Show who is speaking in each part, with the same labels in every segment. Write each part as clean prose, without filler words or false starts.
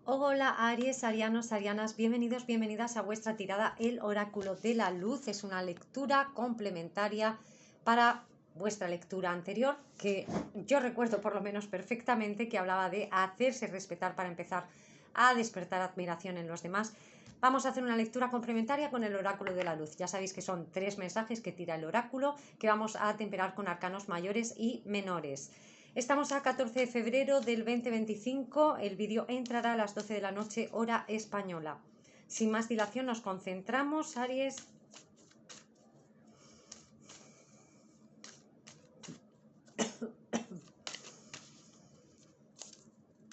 Speaker 1: Hola Aries, arianos, arianas, bienvenidos, bienvenidas a vuestra tirada El Oráculo de la Luz. Es una lectura complementaria para vuestra lectura anterior, que yo recuerdo por lo menos perfectamente, que hablaba de hacerse respetar para empezar a despertar admiración en los demás. Vamos a hacer una lectura complementaria con el Oráculo de la Luz. Ya sabéis que son 3 mensajes que tira el oráculo, que vamos a temperar con arcanos mayores y menores. Estamos a 14 de febrero del 2025, el vídeo entrará a las 12 de la noche, hora española. Sin más dilación nos concentramos, Aries.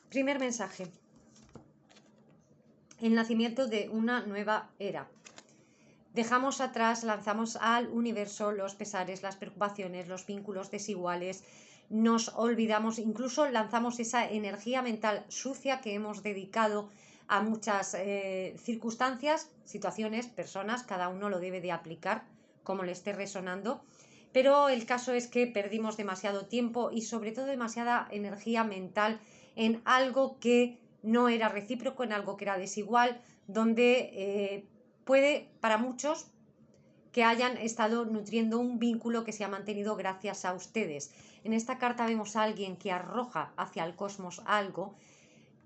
Speaker 1: Primer mensaje. El nacimiento de una nueva era. Dejamos atrás, lanzamos al universo los pesares, las preocupaciones, los vínculos desiguales. Nos olvidamos, incluso lanzamos esa energía mental sucia que hemos dedicado a muchas circunstancias, situaciones, personas, cada uno lo debe de aplicar como le esté resonando. Pero el caso es que perdimos demasiado tiempo y sobre todo demasiada energía mental en algo que no era recíproco, en algo que era desigual, donde puede para muchos que hayan estado nutriendo un vínculo que se ha mantenido gracias a ustedes. En esta carta vemos a alguien que arroja hacia el cosmos algo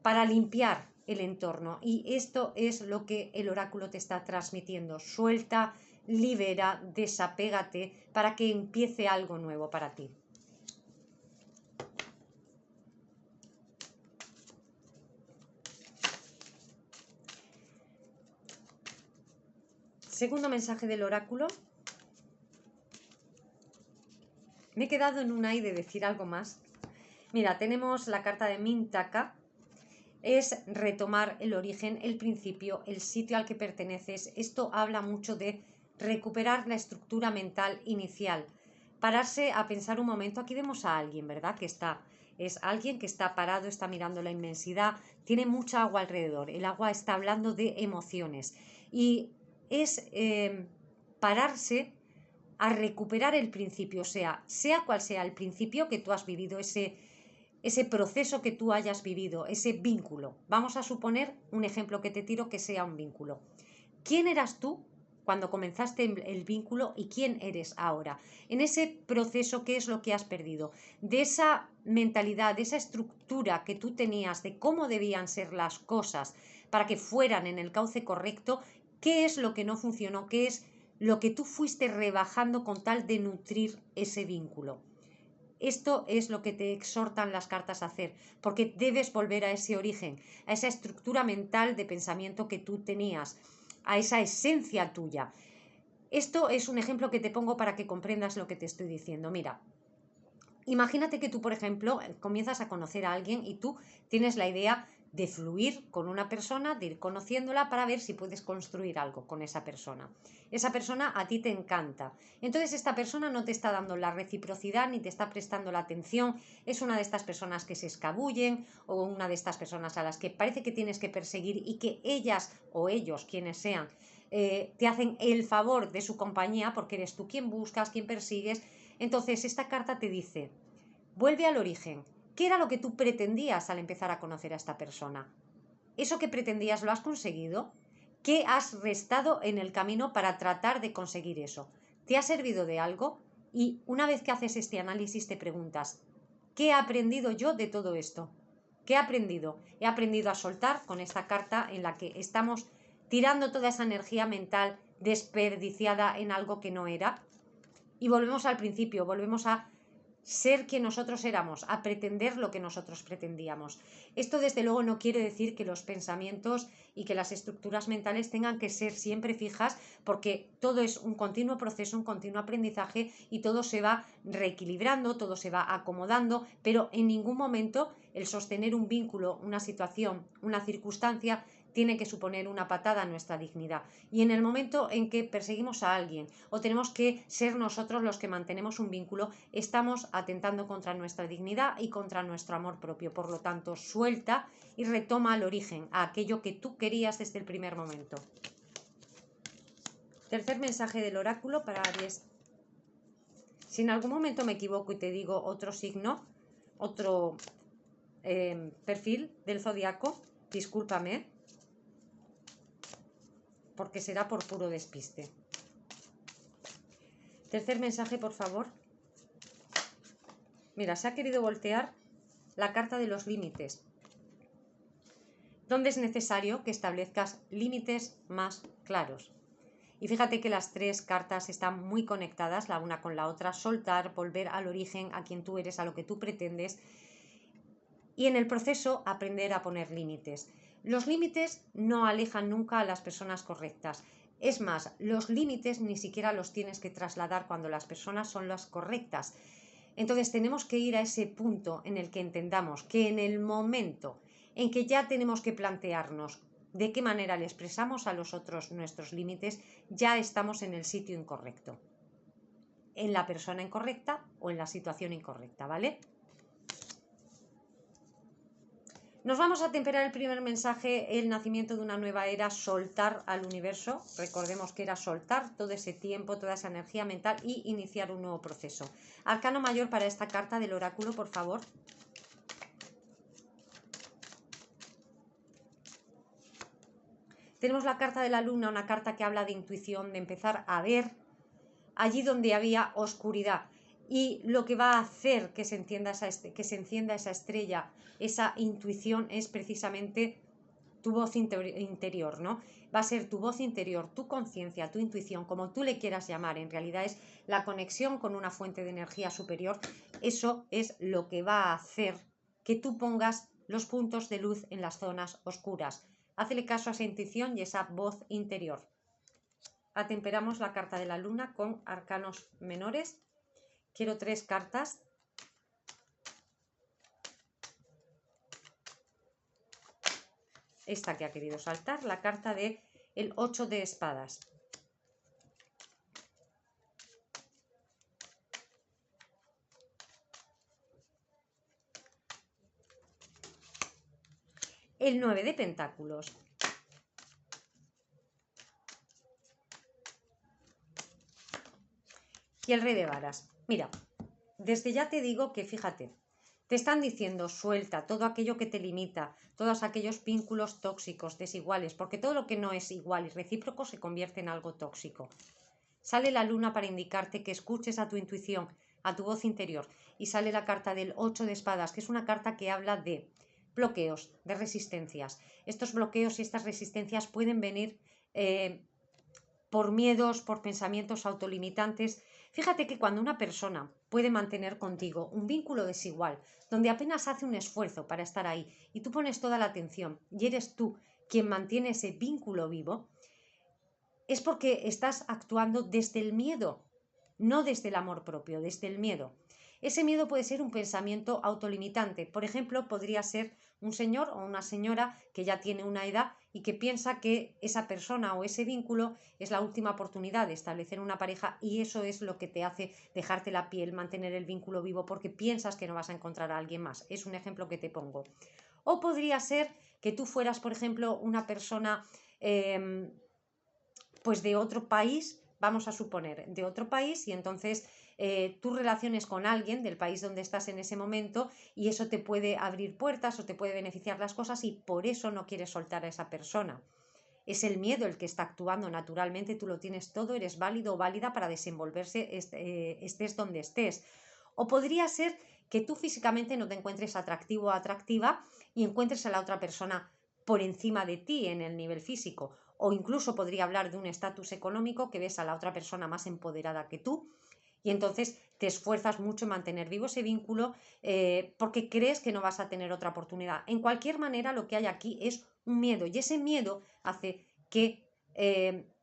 Speaker 1: para limpiar el entorno, y esto es lo que el oráculo te está transmitiendo. Suelta, libera, desapégate para que empiece algo nuevo para ti. Segundo mensaje del oráculo. Me he quedado en un aire de decir algo más. Mira, tenemos la carta de Mintaka. Es retomar el origen, el principio, el sitio al que perteneces. Esto habla mucho de recuperar la estructura mental inicial. Pararse a pensar un momento. Aquí vemos a alguien, ¿verdad? Es alguien que está parado, está mirando la inmensidad, tiene mucha agua alrededor. El agua está hablando de emociones. Y es pararse a recuperar el principio, sea cual sea el principio que tú has vivido, ese proceso que tú hayas vivido, ese vínculo. Vamos a suponer un ejemplo que te tiro que sea un vínculo. ¿Quién eras tú cuando comenzaste el vínculo y quién eres ahora? En ese proceso, ¿qué es lo que has perdido? De esa mentalidad, de esa estructura que tú tenías de cómo debían ser las cosas para que fueran en el cauce correcto, ¿qué es lo que no funcionó? ¿Qué es lo que tú fuiste rebajando con tal de nutrir ese vínculo? Esto es lo que te exhortan las cartas a hacer, porque debes volver a ese origen, a esa estructura mental de pensamiento que tú tenías, a esa esencia tuya. Esto es un ejemplo que te pongo para que comprendas lo que te estoy diciendo. Mira, imagínate que tú, por ejemplo, comienzas a conocer a alguien y tú tienes la idea de fluir con una persona, de ir conociéndola para ver si puedes construir algo con esa persona. Esa persona a ti te encanta. Entonces esta persona no te está dando la reciprocidad ni te está prestando la atención. Es una de estas personas que se escabullen o una de estas personas a las que parece que tienes que perseguir y que ellas o ellos, quienes sean, te hacen el favor de su compañía porque eres tú quien buscas, quien persigues. Entonces esta carta te dice, vuelve al origen. ¿Qué era lo que tú pretendías al empezar a conocer a esta persona? ¿Eso que pretendías lo has conseguido? ¿Qué has restado en el camino para tratar de conseguir eso? ¿Te ha servido de algo? Y una vez que haces este análisis te preguntas, ¿qué he aprendido yo de todo esto? ¿Qué he aprendido? He aprendido a soltar con esta carta en la que estamos tirando toda esa energía mental desperdiciada en algo que no era. Y volvemos al principio, volvemos a ser quien nosotros éramos, a pretender lo que nosotros pretendíamos. Esto desde luego no quiere decir que los pensamientos y que las estructuras mentales tengan que ser siempre fijas, porque todo es un continuo proceso, un continuo aprendizaje y todo se va reequilibrando, todo se va acomodando, pero en ningún momento el sostener un vínculo, una situación, una circunstancia tiene que suponer una patada a nuestra dignidad. Y en el momento en que perseguimos a alguien o tenemos que ser nosotros los que mantenemos un vínculo, estamos atentando contra nuestra dignidad y contra nuestro amor propio. Por lo tanto, suelta y retoma al origen, a aquello que tú querías desde el primer momento. Tercer mensaje del oráculo para Aries. Si en algún momento me equivoco y te digo otro signo, otro perfil del zodiaco, discúlpame, porque será por puro despiste. Tercer mensaje, por favor. Mira, se ha querido voltear la carta de los límites, donde es necesario que establezcas límites más claros. Y fíjate que las tres cartas están muy conectadas la una con la otra. Soltar, volver al origen, a quien tú eres, a lo que tú pretendes. Y en el proceso aprender a poner límites. Los límites no alejan nunca a las personas correctas. Es más, los límites ni siquiera los tienes que trasladar cuando las personas son las correctas. Entonces tenemos que ir a ese punto en el que entendamos que en el momento en que ya tenemos que plantearnos de qué manera le expresamos a los otros nuestros límites, ya estamos en el sitio incorrecto, en la persona incorrecta o en la situación incorrecta, ¿vale? Nos vamos a temperar el primer mensaje, el nacimiento de una nueva era, soltar al universo. Recordemos que era soltar todo ese tiempo, toda esa energía mental y iniciar un nuevo proceso. Arcano mayor para esta carta del oráculo, por favor. Tenemos la carta de la luna, una carta que habla de intuición, de empezar a ver allí donde había oscuridad. Y lo que va a hacer que se encienda esa estrella, esa intuición, es precisamente tu voz interior, ¿no? Va a ser tu voz interior, tu conciencia, tu intuición, como tú le quieras llamar. En realidad es la conexión con una fuente de energía superior. Eso es lo que va a hacer que tú pongas los puntos de luz en las zonas oscuras. Hácele caso a esa intuición y esa voz interior. Atemperamos la carta de la luna con arcanos menores. Quiero 3 cartas. Esta que ha querido saltar, la carta de el 8 de espadas. El 9 de pentáculos. Y el rey de varas. Mira, desde ya te digo que fíjate, te están diciendo suelta todo aquello que te limita, todos aquellos vínculos tóxicos, desiguales, porque todo lo que no es igual y recíproco se convierte en algo tóxico. Sale la luna para indicarte que escuches a tu intuición, a tu voz interior, y sale la carta del 8 de espadas, que es una carta que habla de bloqueos, de resistencias. Estos bloqueos y estas resistencias pueden venir por miedos, por pensamientos autolimitantes. Fíjate que cuando una persona puede mantener contigo un vínculo desigual, donde apenas hace un esfuerzo para estar ahí y tú pones toda la atención y eres tú quien mantiene ese vínculo vivo, es porque estás actuando desde el miedo, no desde el amor propio, desde el miedo. Ese miedo puede ser un pensamiento autolimitante. Por ejemplo, podría ser un señor o una señora que ya tiene una edad y que piensa que esa persona o ese vínculo es la última oportunidad de establecer una pareja y eso es lo que te hace dejarte la piel, mantener el vínculo vivo porque piensas que no vas a encontrar a alguien más. Es un ejemplo que te pongo. O podría ser que tú fueras, por ejemplo, una persona pues de otro país, vamos a suponer, de otro país y entonces tú relaciones con alguien del país donde estás en ese momento y eso te puede abrir puertas o te puede beneficiar las cosas y por eso no quieres soltar a esa persona. Es el miedo el que está actuando naturalmente, tú lo tienes todo, eres válido o válida para desenvolverse, estés donde estés. O podría ser que tú físicamente no te encuentres atractivo o atractiva y encuentres a la otra persona por encima de ti en el nivel físico. O incluso podría hablar de un estatus económico que ves a la otra persona más empoderada que tú y entonces te esfuerzas mucho en mantener vivo ese vínculo porque crees que no vas a tener otra oportunidad. En cualquier manera, lo que hay aquí es un miedo y ese miedo hace que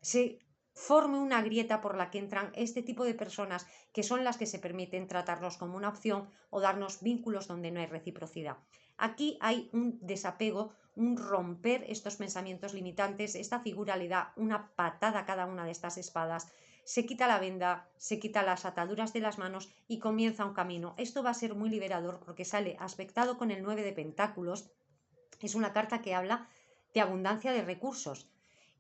Speaker 1: se forme una grieta por la que entran este tipo de personas que son las que se permiten tratarnos como una opción o darnos vínculos donde no hay reciprocidad. Aquí hay un desapego, un romper estos pensamientos limitantes. Esta figura le da una patada a cada una de estas espadas, se quita la venda, se quita las ataduras de las manos y comienza un camino. Esto va a ser muy liberador porque sale aspectado con el 9 de pentáculos. Es una carta que habla de abundancia de recursos.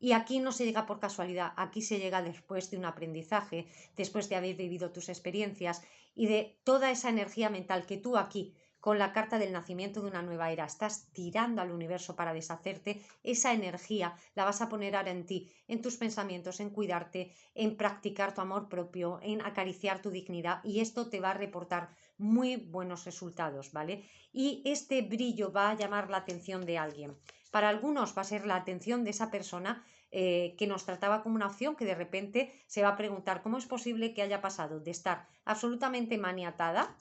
Speaker 1: Y aquí no se llega por casualidad, aquí se llega después de un aprendizaje, después de haber vivido tus experiencias y de toda esa energía mental que tú aquí con la carta del nacimiento de una nueva era. Estás tirando al universo para deshacerte. Esa energía la vas a poner ahora en ti, en tus pensamientos, en cuidarte, en practicar tu amor propio, en acariciar tu dignidad, y esto te va a reportar muy buenos resultados, ¿vale? Y este brillo va a llamar la atención de alguien. Para algunos va a ser la atención de esa persona que nos trataba como una opción, que de repente se va a preguntar cómo es posible que haya pasado de estar absolutamente maniatada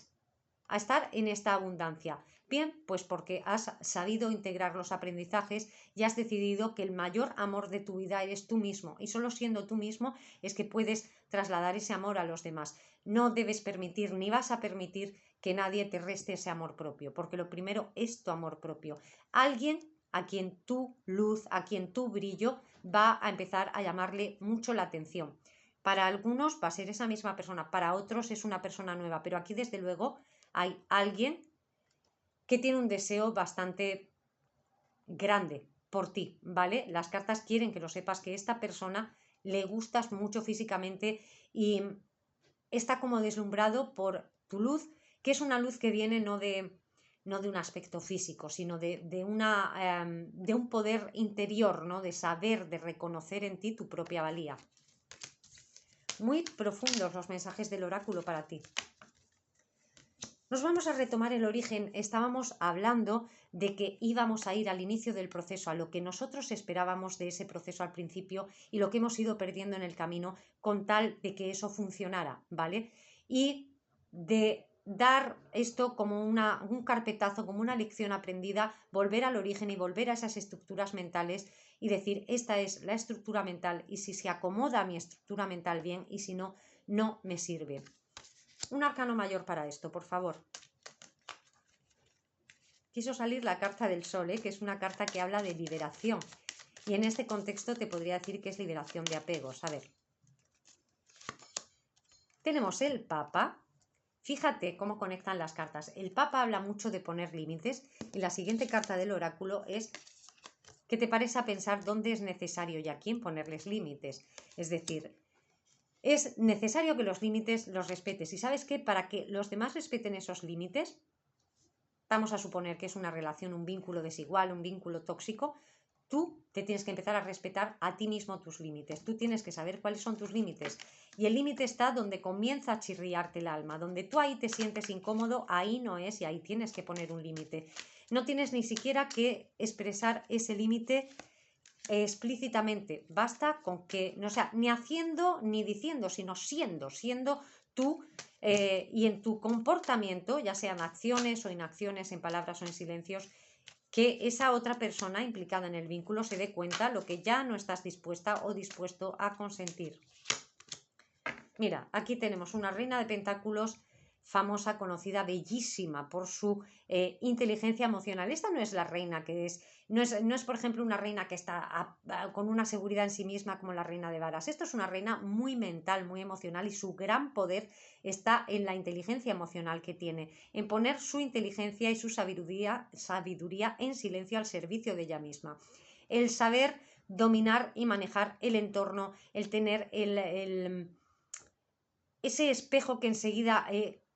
Speaker 1: a estar en esta abundancia. Bien, pues porque has sabido integrar los aprendizajes y has decidido que el mayor amor de tu vida eres tú mismo, y solo siendo tú mismo es que puedes trasladar ese amor a los demás. No debes permitir ni vas a permitir que nadie te reste ese amor propio, porque lo primero es tu amor propio. Alguien a quien tu luz, a quien tu brillo va a empezar a llamarle mucho la atención. Para algunos va a ser esa misma persona, para otros es una persona nueva, pero aquí desde luego hay alguien que tiene un deseo bastante grande por ti, ¿vale? Las cartas quieren que lo sepas, que esta persona le gustas mucho físicamente y está como deslumbrado por tu luz, que es una luz que viene no de un aspecto físico, sino de un poder interior, ¿no? De saber, de reconocer en ti tu propia valía. Muy profundos los mensajes del oráculo para ti. Nos vamos a retomar el origen. Estábamos hablando de que íbamos a ir al inicio del proceso, a lo que nosotros esperábamos de ese proceso al principio y lo que hemos ido perdiendo en el camino con tal de que eso funcionara, ¿vale? Y de dar esto como un carpetazo, como una lección aprendida, volver al origen y volver a esas estructuras mentales y decir, esta es la estructura mental, y si se acomoda a mi estructura mental bien, y si no, no me sirve. Un arcano mayor para esto, por favor. Quiso salir la carta del sol, que es una carta que habla de liberación. Y en este contexto te podría decir que es liberación de apegos. A ver. Tenemos el Papa. Fíjate cómo conectan las cartas. El Papa habla mucho de poner límites. Y la siguiente carta del oráculo es que te pares a pensar dónde es necesario y a quién ponerles límites. Es decir, es necesario que los límites los respetes. ¿Y sabes qué? Para que los demás respeten esos límites, vamos a suponer que es una relación, un vínculo desigual, un vínculo tóxico, tú te tienes que empezar a respetar a ti mismo tus límites. Tú tienes que saber cuáles son tus límites. Y el límite está donde comienza a chirriarte el alma, donde tú ahí te sientes incómodo, ahí no es, y ahí tienes que poner un límite. No tienes ni siquiera que expresar ese límite explícitamente, basta con que, no sea, ni haciendo ni diciendo, sino siendo tú, y en tu comportamiento, ya sean acciones o inacciones, en palabras o en silencios, que esa otra persona implicada en el vínculo se dé cuenta lo que ya no estás dispuesta o dispuesto a consentir. Mira, aquí tenemos una reina de pentáculos famosa, conocida, bellísima por su inteligencia emocional. Esta no es la reina que es, no es por ejemplo una reina que está con una seguridad en sí misma como la reina de varas. Esto es una reina muy mental, muy emocional, y su gran poder está en la inteligencia emocional que tiene, en poner su inteligencia y su sabiduría en silencio al servicio de ella misma. El saber dominar y manejar el entorno, el tener ese espejo que enseguida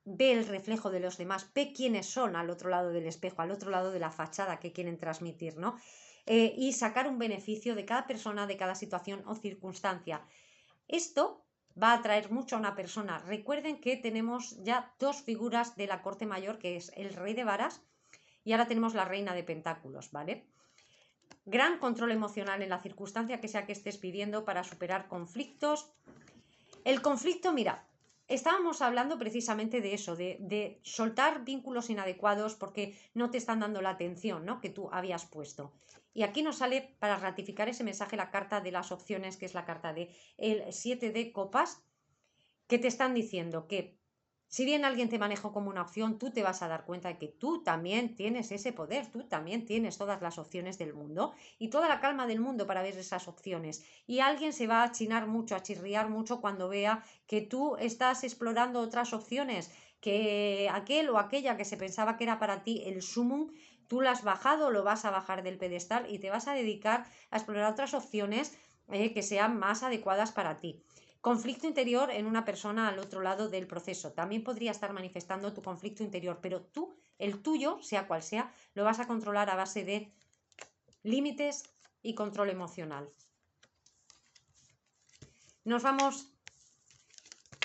Speaker 1: ve el reflejo de los demás, ve quiénes son al otro lado del espejo, al otro lado de la fachada que quieren transmitir, ¿no? Y sacar un beneficio de cada persona, de cada situación o circunstancia. Esto va a atraer mucho a una persona. Recuerden que tenemos ya dos figuras de la corte mayor, que es el rey de varas y ahora tenemos la reina de pentáculos, ¿vale? Gran control emocional en la circunstancia que sea que estés pidiendo para superar conflictos. El conflicto, mira, estábamos hablando precisamente de eso, de soltar vínculos inadecuados porque no te están dando la atención, ¿no?, que tú habías puesto. Y aquí nos sale, para ratificar ese mensaje, la carta de las opciones, que es la carta de el 7 de copas, que te están diciendo que si bien alguien te manejó como una opción, tú te vas a dar cuenta de que tú también tienes ese poder, tú también tienes todas las opciones del mundo y toda la calma del mundo para ver esas opciones. Y alguien se va a chinar mucho, a chirriar mucho cuando vea que tú estás explorando otras opciones, que aquel o aquella que se pensaba que era para ti el sumum, tú lo has bajado, lo vas a bajar del pedestal y te vas a dedicar a explorar otras opciones que sean más adecuadas para ti. Conflicto interior en una persona al otro lado del proceso. También podría estar manifestando tu conflicto interior, pero tú, el tuyo, sea cual sea, lo vas a controlar a base de límites y control emocional. Nos vamos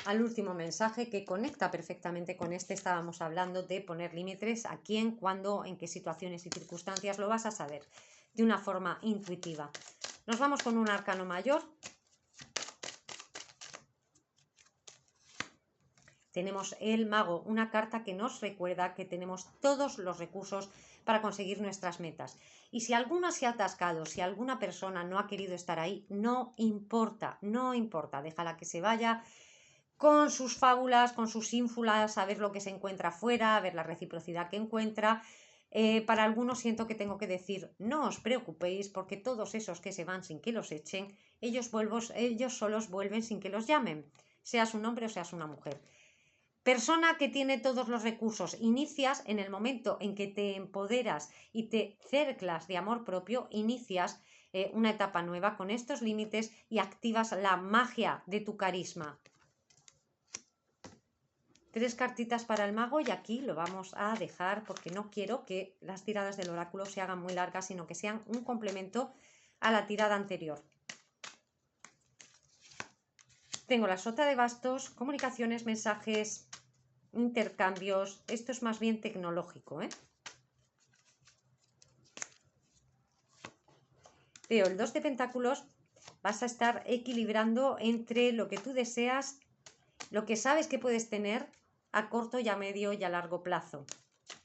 Speaker 1: al último mensaje que conecta perfectamente con este. Estábamos hablando de poner límites, a quién, cuándo, en qué situaciones y circunstancias, lo vas a saber de una forma intuitiva. Nos vamos con un arcano mayor. Tenemos el mago, una carta que nos recuerda que tenemos todos los recursos para conseguir nuestras metas. Y si alguna se ha atascado, si alguna persona no ha querido estar ahí, no importa, no importa, déjala que se vaya con sus fábulas, con sus ínfulas, a ver lo que se encuentra afuera, a ver la reciprocidad que encuentra. Para algunos siento que tengo que decir, no os preocupéis, porque todos esos que se van sin que los echen, ellos solos vuelven sin que los llamen, seas un hombre o seas una mujer. Persona que tiene todos los recursos, inicias en el momento en que te empoderas y te cerclas de amor propio, inicias una etapa nueva con estos límites y activas la magia de tu carisma. 3 cartitas para el mago y aquí lo vamos a dejar porque no quiero que las tiradas del oráculo se hagan muy largas, sino que sean un complemento a la tirada anterior. Tengo la sota de bastos, comunicaciones, mensajes, intercambios. Esto es más bien tecnológico, ¿eh? Veo el 2 de pentáculos. Vas a estar equilibrando entre lo que tú deseas, lo que sabes que puedes tener a corto y a medio y a largo plazo.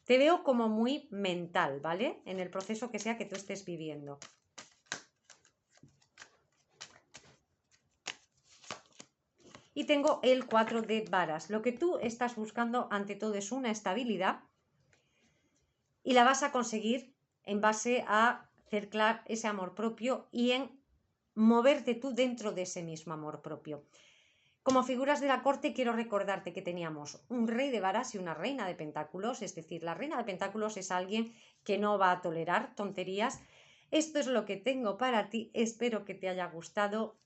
Speaker 1: Te veo como muy mental, ¿vale? En el proceso que sea que tú estés viviendo. Y tengo el 4 de varas. Lo que tú estás buscando ante todo es una estabilidad y la vas a conseguir en base a cerclar ese amor propio y en moverte tú dentro de ese mismo amor propio. Como figuras de la corte quiero recordarte que teníamos un rey de varas y una reina de pentáculos, es decir, la reina de pentáculos es alguien que no va a tolerar tonterías. Esto es lo que tengo para ti, espero que te haya gustado.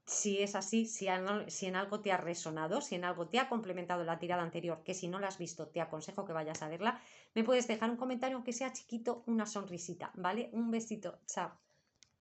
Speaker 1: Si es así, si en algo te ha resonado, si en algo te ha complementado la tirada anterior, que si no la has visto te aconsejo que vayas a verla, me puedes dejar un comentario aunque sea chiquito, una sonrisita, ¿vale? Un besito, chao.